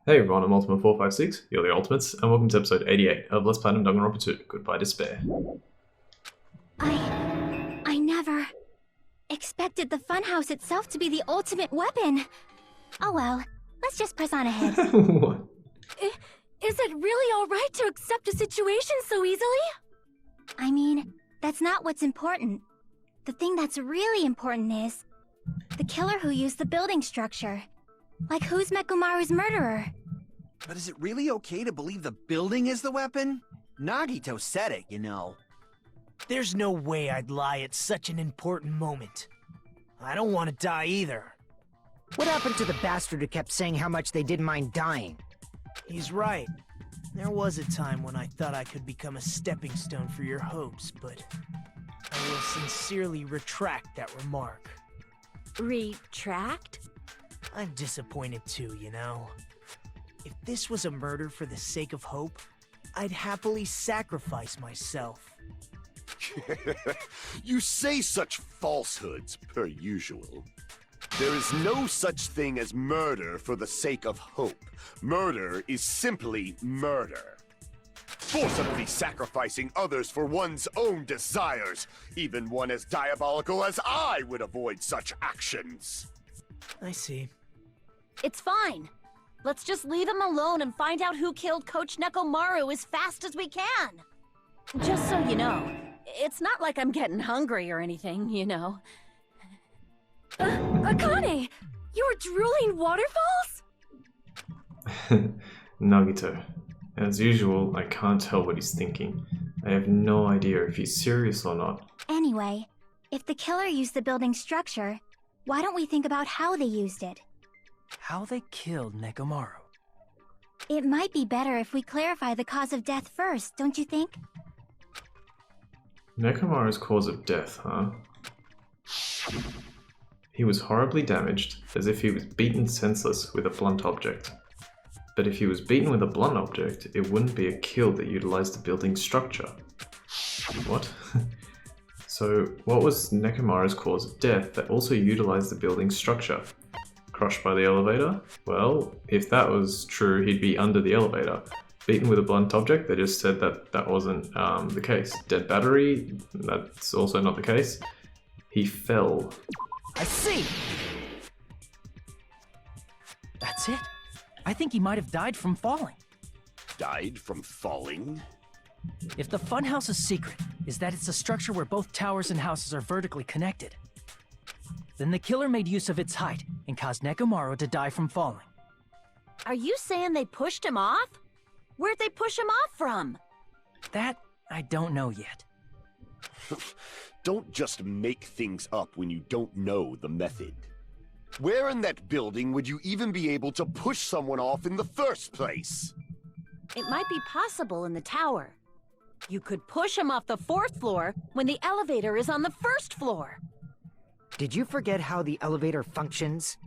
Hey everyone, I'm Ultima456, you're the Ultimates, and welcome to episode 88 of Let's Platinum Danganronpa 2, Goodbye Despair. I never expected the Funhouse itself to be the ultimate weapon. Oh well, let's just press on ahead. What? Is it really alright to accept a situation so easily? I mean, that's not what's important. The thing that's really important is the killer who used the building structure. Like, who's Mechamaru's murderer? But is it really okay to believe the building is the weapon? Nagito said it, you know. There's no way I'd lie at such an important moment. I don't want to die either. What happened to the bastard who kept saying how much they didn't mind dying? He's right. There was a time when I thought I could become a stepping stone for your hopes, but I will sincerely retract that remark. Retract? I'm disappointed too, you know. If this was a murder for the sake of hope, I'd happily sacrifice myself. You say such falsehoods, per usual. There is no such thing as murder for the sake of hope. Murder is simply murder. Forcibly sacrificing others for one's own desires. Even one as diabolical as I would avoid such actions. I see. It's fine. Let's just leave him alone and find out who killed Coach Mechamaru as fast as we can. Just so you know, it's not like I'm getting hungry or anything, you know. Akane! You were drooling waterfalls? Nagito. As usual, I can't tell what he's thinking. I have no idea if he's serious or not. Anyway, if the killer used the building structure, why don't we think about how they used it? How they killed Mechamaru. It might be better if we clarify the cause of death first, don't you think? Mechamaru's cause of death, huh? He was horribly damaged, as if he was beaten senseless with a blunt object. But if he was beaten with a blunt object, it wouldn't be a kill that utilized the building structure. What? So, what was Nekamaru's cause of death that also utilized the building structure? Crushed by the elevator? Well, if that was true, he'd be under the elevator. Beaten with a blunt object? They just said that that wasn't the case. Dead battery? That's also not the case. He fell. I see! That's it. I think he might have died from falling. Died from falling? If the Funhouse's secret is that it's a structure where both towers and houses are vertically connected, then the killer made use of its height and caused Nekamaru to die from falling. Are you saying they pushed him off? Where'd they push him off from? That, I don't know yet. Don't just make things up when you don't know the method. Where in that building would you even be able to push someone off in the first place? It might be possible in the tower. You could push him off the 4th floor when the elevator is on the 1st floor. Did you forget how the elevator functions?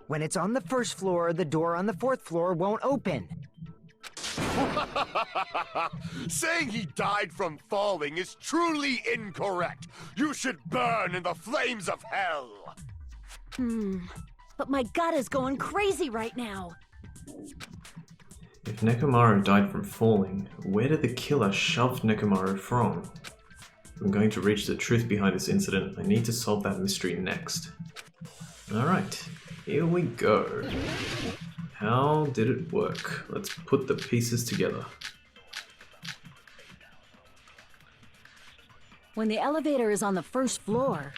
When it's on the 1st floor, the door on the 4th floor won't open. Saying he died from falling is truly incorrect. You should burn in the flames of hell. But my gut is going crazy right now. If Nekamaru died from falling, where did the killer shove Nekamaru from? If I'm going to reach the truth behind this incident, I need to solve that mystery next. Alright, here we go. How did it work? Let's put the pieces together. When the elevator is on the 1st floor,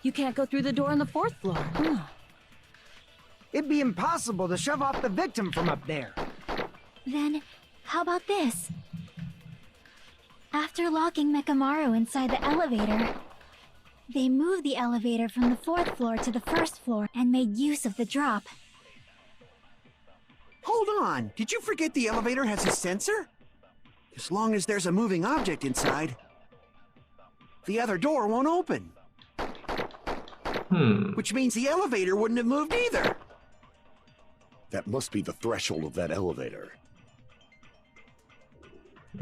you can't go through the door on the 4th floor. It'd be impossible to shove off the victim from up there. Then, how about this? After locking Mechamaru inside the elevator, they moved the elevator from the 4th floor to the 1st floor and made use of the drop. Hold on, did you forget the elevator has a sensor? As long as there's a moving object inside, the other door won't open. Which means the elevator wouldn't have moved either. That must be the threshold of that elevator.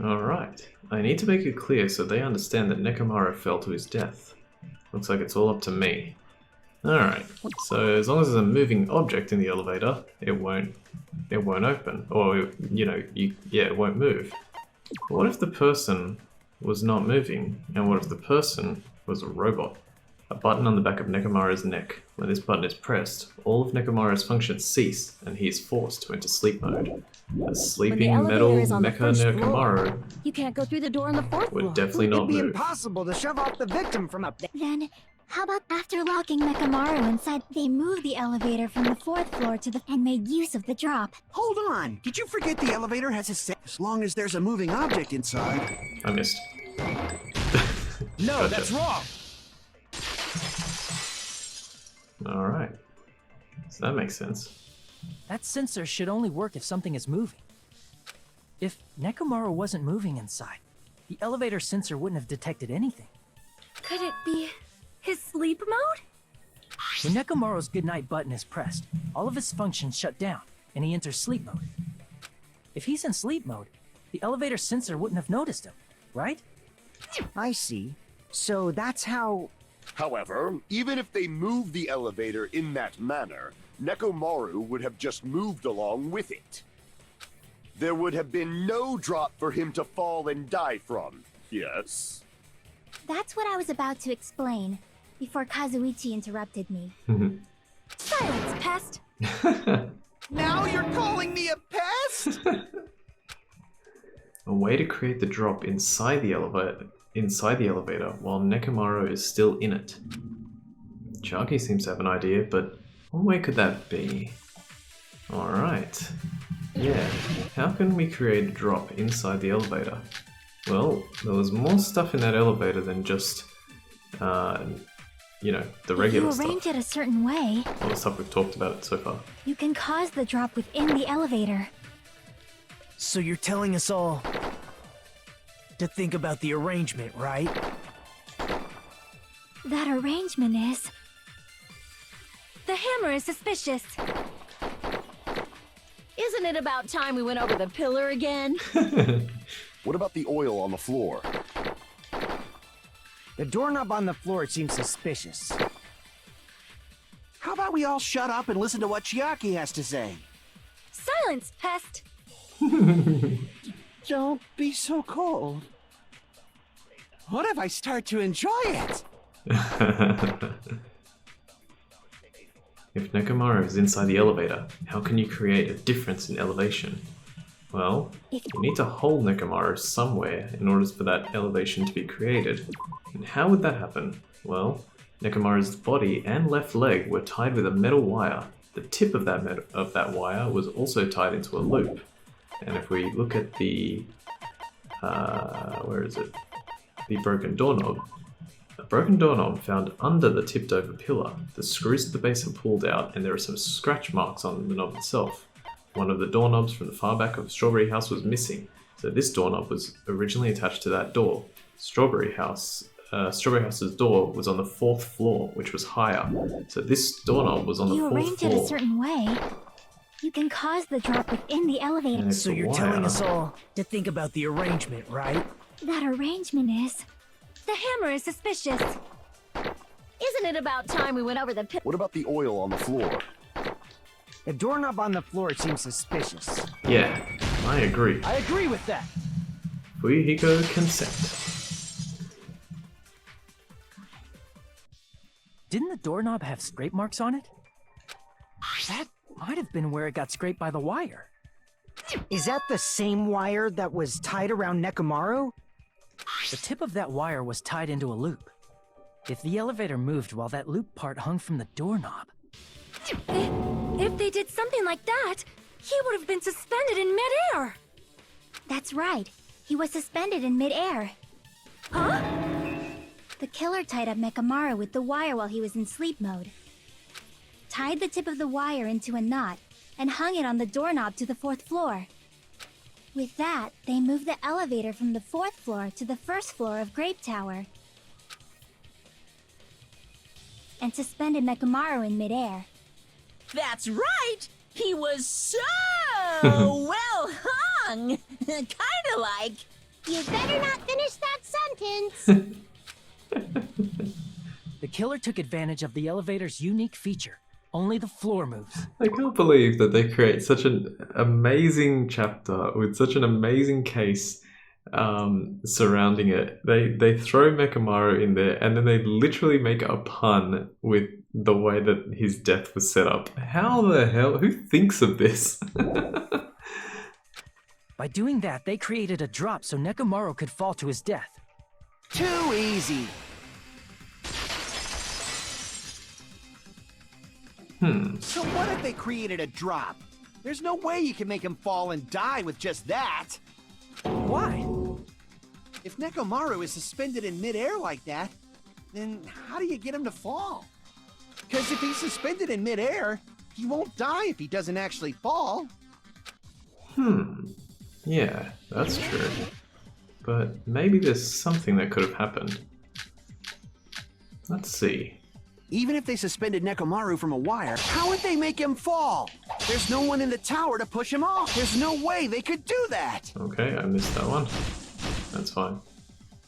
Alright, I need to make it clear so they understand that Nekamaru fell to his death. Looks like it's all up to me. Alright, so as long as there's a moving object in the elevator, it won't open. Or, you know, it won't move. But what if the person was not moving? And what if the person was a robot? A button on the back of Nekamaru's neck. When this button is pressed, all of Nekamaru's functions cease, and he is forced to enter sleep mode. A sleeping metal elevator is on the Mecha first floor, Nekamaru You can't go through the door on the fourth floor. would definitely not It'd be move. impossible to shove off the victim from up there. Then, how about after locking Mechamaru inside, they moved the elevator from the 4th floor to the and made use of the drop? Hold on. Did you forget the elevator has a set? As long as there's a moving object inside. I missed. No, Gotcha. that's wrong! Alright. So that makes sense. That sensor should only work if something is moving. If Nekomaru wasn't moving inside, the elevator sensor wouldn't have detected anything. Could it be his sleep mode? When Nekomaru's goodnight button is pressed, all of his functions shut down, and he enters sleep mode. If he's in sleep mode, the elevator sensor wouldn't have noticed him, right? I see. So that's how... However, even if they moved the elevator in that manner, Nekomaru would have just moved along with it. There would have been no drop for him to fall and die from, yes? That's what I was about to explain, before Kazuichi interrupted me. Silence, pest! Now you're calling me a pest? A way to create the drop inside the elevator while Nekamaru is still in it. Sharky seems to have an idea, but what way could that be? Alright. Yeah, how can we create a drop inside the elevator? Well, there was more stuff in that elevator than just, you know, the regular If you arrange stuff. it a certain way, All the stuff we've talked about so far. you can cause the drop within the elevator. So you're telling us all to think about the arrangement, right? That arrangement is... The hammer is suspicious. Isn't it about time we went over the pillar again? What about the oil on the floor? The doorknob on the floor seems suspicious. How about we all shut up and listen to what Chiaki has to say? Silence, pest! Don't be so cold. What if I start to enjoy it? If Nekamaru is inside the elevator, how can you create a difference in elevation? Well, you need to hold Nekamaru somewhere in order for that elevation to be created. And how would that happen? Well, Nekamaru's body and left leg were tied with a metal wire. The tip of that wire was also tied into a loop. And if we look at the... where is it? The broken doorknob. A broken doorknob found under the tipped over pillar. The screws at the base are pulled out and there are some scratch marks on the knob itself. One of the doorknobs from the far back of Strawberry House was missing, so this doorknob was originally attached to that door. Strawberry House's door was on the 4th floor, which was higher, so this doorknob was on the If you 4th arrange floor. it a certain way, you can cause the drop within the elevator. And it's So the you're wire. telling us all to think about the arrangement, right? That arrangement is... The hammer is suspicious. Isn't it about time we went over the pillar? What about the oil on the floor? The doorknob on the floor seems suspicious. Yeah, I agree. I agree with that. Fuyuhiko consent. Didn't the doorknob have scrape marks on it? That might have been where it got scraped by the wire. Is that the same wire that was tied around Nekomaru? The tip of that wire was tied into a loop. If the elevator moved while that loop part hung from the doorknob, If they did something like that, he would have been suspended in midair. That's right. He was suspended in midair. Huh? The killer tied up Mechamaru with the wire while he was in sleep mode. Tied the tip of the wire into a knot and hung it on the doorknob to the 4th floor. With that, they moved the elevator from the 4th floor to the 1st floor of Grape Tower. And suspended Mechamaru in midair. That's right! He was so well hung! Kinda like... You better not finish that sentence. the killer killer took advantage of the elevator's unique feature. Only the floor moves. I can't believe that they create such an amazing chapter with such an amazing case surrounding it. They throw Mechamaru in there and then they literally make a pun with the way that his death was set up. How the hell? Who thinks of this? By doing that, they created a drop so Mechamaru could fall to his death. Too easy. So what if they created a drop? There's no way you can make him fall and die with just that. Why? If Mechamaru is suspended in midair like that, then how do you get him to fall? Because if he's suspended in midair, he won't die if he doesn't actually fall. Yeah, that's true. But maybe there's something that could have happened. Let's see. Even if they suspended Mechamaru from a wire, how would they make him fall? There's no one in the tower to push him off. There's no way they could do that. Okay, I missed that one. That's fine.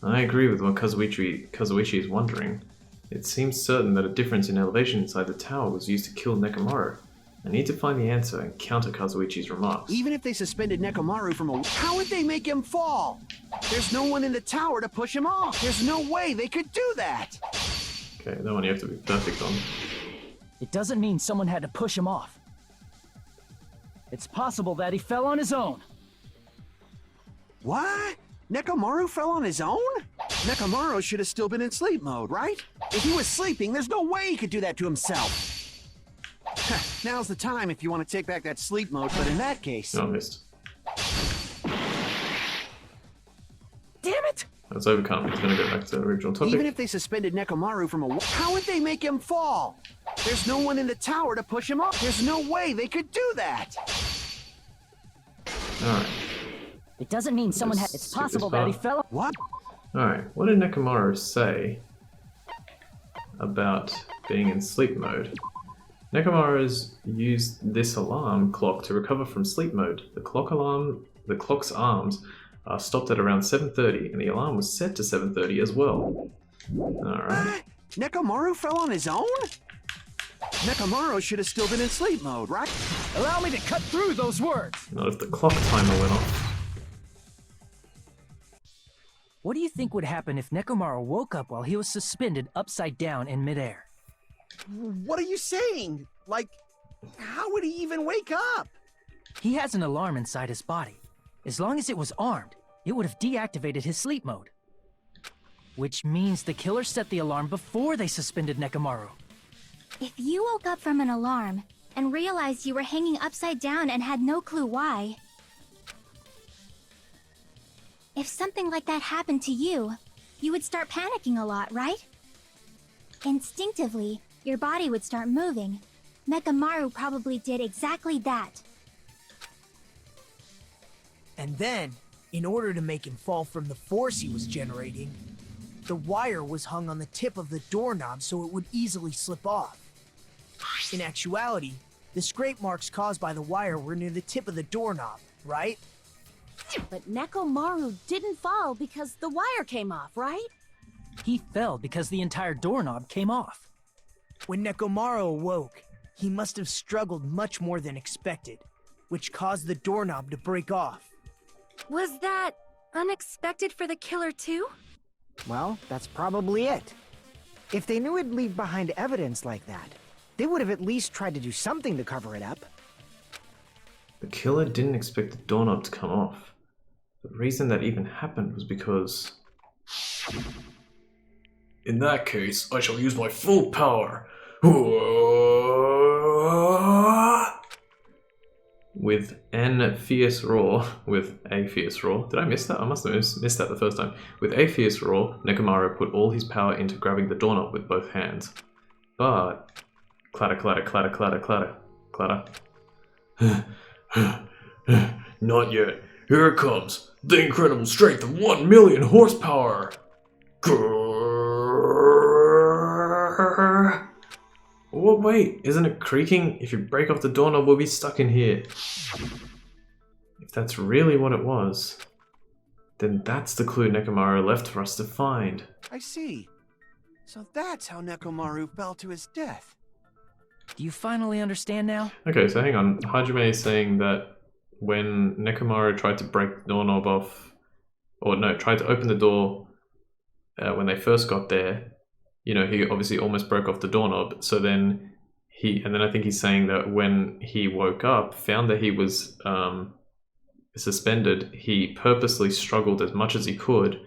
I agree with what Kazuichi is wondering. It seems certain that a difference in elevation inside the tower was used to kill Mechamaru. I need to find the answer and counter Kazuichi's remarks. Even if they suspended Mechamaru from a... How would they make him fall? There's no one in the tower to push him off. There's no way they could do that. Okay, that one you have to be perfect on. It doesn't mean someone had to push him off. It's possible that he fell on his own. What? Mechamaru fell on his own? Mechamaru should have still been in sleep mode, right? If he was sleeping, there's no way he could do that to himself. Now's the time if you want to take back that sleep mode, but in that case... No, I missed. Damn it! That's overcome. He's gonna go back to the original topic. Even if they suspended Mechamaru from a... How would they make him fall? There's no one in the tower to push him off. There's no way they could do that. Alright. It doesn't mean someone had... It's possible that he fell... What? Alright, what did Mechamaru say about being in sleep mode? Mechamaru's used this alarm clock to recover from sleep mode. The clock's arms are stopped at around 7:30, and the alarm was set to 7:30 as well. Alright. Mechamaru fell on his own? Mechamaru should have still been in sleep mode, right? Allow me to cut through those words! Not if the clock timer went off. What do you think would happen if Mechamaru woke up while he was suspended upside down in midair? What are you saying? Like, how would he even wake up? He has an alarm inside his body. As long as it was armed, it would have deactivated his sleep mode. Which means the killer set the alarm before they suspended Mechamaru. If you woke up from an alarm and realized you were hanging upside down and had no clue why... If something like that happened to you, you would start panicking a lot, right? Instinctively, your body would start moving. Mechamaru probably did exactly that. And then, in order to make him fall from the force he was generating, the wire was hung on the tip of the doorknob so it would easily slip off. In actuality, the scrape marks caused by the wire were near the tip of the doorknob, right? But Mechamaru didn't fall because the wire came off, right? He fell because the entire doorknob came off. When Mechamaru awoke, he must have struggled much more than expected, which caused the doorknob to break off. Was that unexpected for the killer too? Well, that's probably it. If they knew it'd leave behind evidence like that, they would have at least tried to do something to cover it up. The killer didn't expect the doorknob to come off. The reason that even happened was because... In that case, I shall use my full power. With a fierce roar. Did I miss that? I must have missed that the first time. With a fierce roar, Mechamaru put all his power into grabbing the doorknob with both hands. But... Clatter, clatter, clatter, clatter, clatter, clatter. Not yet. Here it comes. The incredible strength of 1 million horsepower. Oh, wait, isn't it creaking? If you break off the doorknob, we'll be stuck in here. If that's really what it was, then that's the clue Mechamaru left for us to find. I see. So that's how Nekomaru fell to his death. Do you finally understand now? Okay, so hang on. Hajime is saying that when Nekomaru tried to break the doorknob off, or no, tried to open the door when they first got there, you know, he obviously almost broke off the doorknob. So then I think he's saying that when he woke up, found that he was suspended, he purposely struggled as much as he could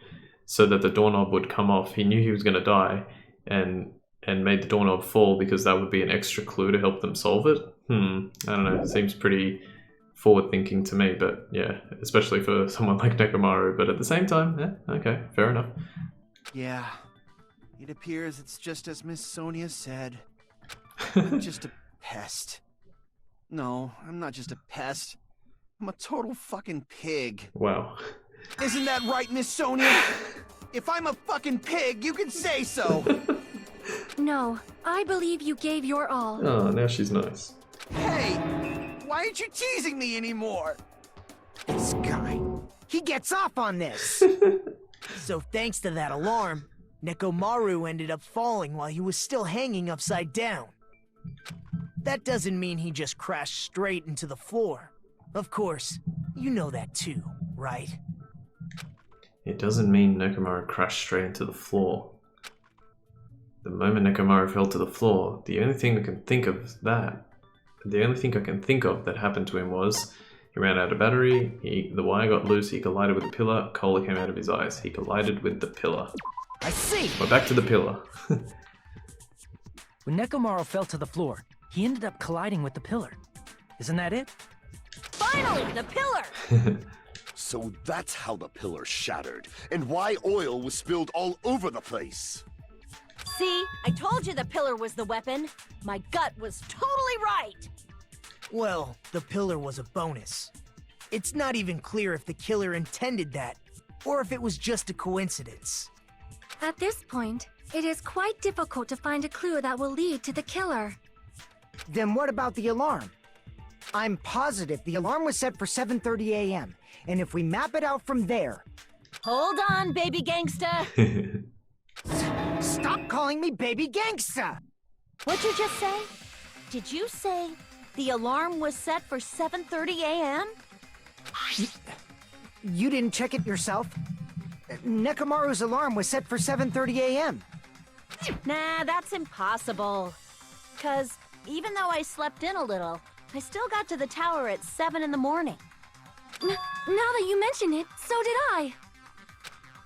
so that the doorknob would come off. He knew he was going to die and made the doorknob fall because that would be an extra clue to help them solve it. I don't know. It seems pretty forward-thinking to me, but yeah, especially for someone like Nekomaru. But at the same time, yeah, okay, fair enough. Yeah, it appears it's just as Miss Sonia said. I'm just a pest. No, I'm not just a pest. I'm a total fucking pig. Wow. Isn't that right, Miss Sonia? If I'm a fucking pig, you can say so. No, I believe you gave your all. Oh, now she's nice. Hey, why aren't you teasing me anymore? This guy, he gets off on this. So thanks to that alarm, Nekomaru ended up falling while he was still hanging upside down. That doesn't mean he just crashed straight into the floor. Of course, you know that too, right? It doesn't mean Nekomaru crashed straight into the floor. The moment Nekomaru fell to the floor, the only thing I can think of that happened to him was he ran out of battery, the wire got loose, he collided with the pillar, cola came out of his eyes. He collided with the pillar. I see. We're back to the pillar. When Nekomaru fell to the floor, he ended up colliding with the pillar. Isn't that it? Finally, the pillar! So that's how the pillar shattered, and why oil was spilled all over the place. See, I told you the pillar was the weapon. My gut was totally right. Well, the pillar was a bonus. It's not even clear if the killer intended that, or if it was just a coincidence. At this point, it is quite difficult to find a clue that will lead to the killer. Then what about the alarm? I'm positive the alarm was set for 7:30 a.m. And if we map it out from there... Hold on, baby gangsta. Stop calling me baby gangsta! What'd you just say? Did you say the alarm was set for 7:30 a.m.? You didn't check it yourself? Nekomaru's alarm was set for 7:30 a.m. Nah, that's impossible. 'Cause even though I slept in a little, I still got to the tower at 7 in the morning. Now that you mention it, so did I.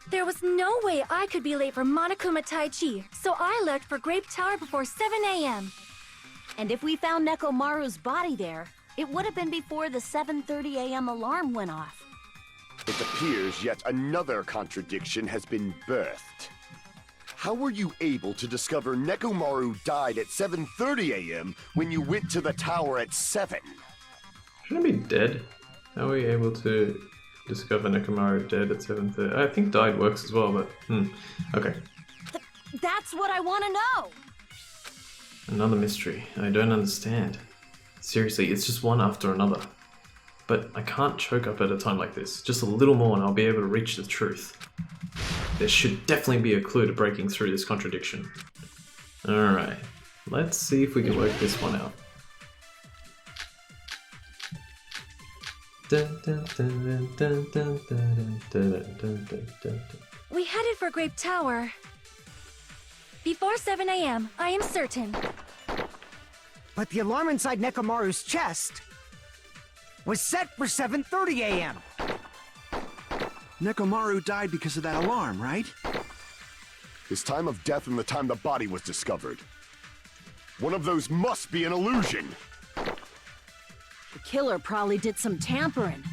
There was no way I could be late for Monokuma Tai Chi, so I left for Grape Tower before 7 a.m. And if we found Nekomaru's body there, it would have been before the 7:30 a.m. alarm went off. It appears yet another contradiction has been birthed. How were you able to discover Nekomaru died at 7:30 a.m. when you went to the tower at 7? Shouldn't he be dead? How are we able to discover Nekomaru dead at 7:30? I think died works as well, but okay. That's what I want to know! Another mystery. I don't understand. Seriously, it's just one after another. But I can't choke up at a time like this. Just a little more and I'll be able to reach the truth. There should definitely be a clue to breaking through this contradiction. Alright, let's see if we can work this one out. We headed for Grape Tower. Before 7 a.m., I am certain. But the alarm inside Nekomaru's chest was set for 7:30 a.m. Nekomaru died because of that alarm, right? His time of death and the time the body was discovered. One of those must be an illusion. The killer probably did some tampering.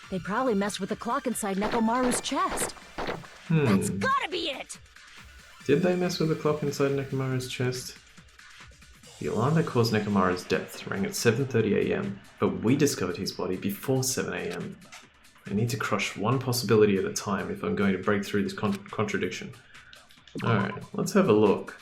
They probably messed with the clock inside Nekomaru's chest. That's gotta be it! Did they mess with the clock inside Nekomaru's chest? The alarm that caused Nekomaru's death rang at 7:30 a.m., but we discovered his body before 7 a.m. I need to crush one possibility at a time if I'm going to break through this contradiction. Alright, let's have a look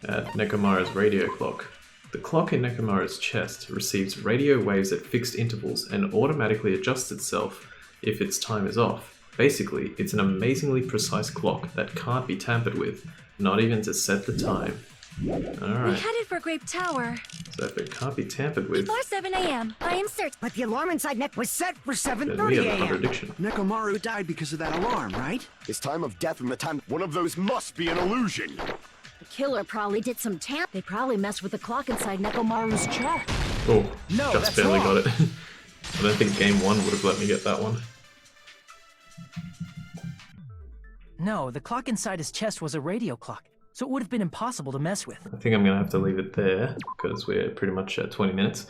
at Nekomaru's radio clock. The clock in Nekomaru's chest receives radio waves at fixed intervals and automatically adjusts itself if its time is off. Basically, it's an amazingly precise clock that can't be tampered with, not even to set the time. We're Alright, headed for Grape Tower. so if it can't be tampered with, Before 7 a.m. I am certain. But the alarm inside Neck was set for then we 7:30 have a a.m. contradiction. Nekomaru died because of that alarm, right? His time of death and the time. One of those must be an illusion. The killer probably did some tamp. They probably messed with the clock inside Nekomaru's chest. Oh, No, just that's barely wrong. got it. I don't think game 1 would have let me get that one. No, the clock inside his chest was a radio clock, so it would have been impossible to mess with. I think I'm going to have to leave it there because we're pretty much at 20 minutes.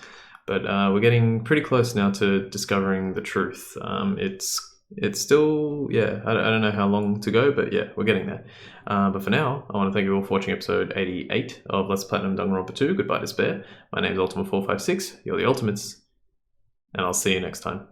But we're getting pretty close now to discovering the truth. It's still, yeah, I don't know how long to go, but yeah, we're getting there. But for now, I want to thank you all for watching episode 88 of Let's Platinum Danganronpa 2, Goodbye Despair. My name is Ultima456, you're the Ultimates, and I'll see you next time.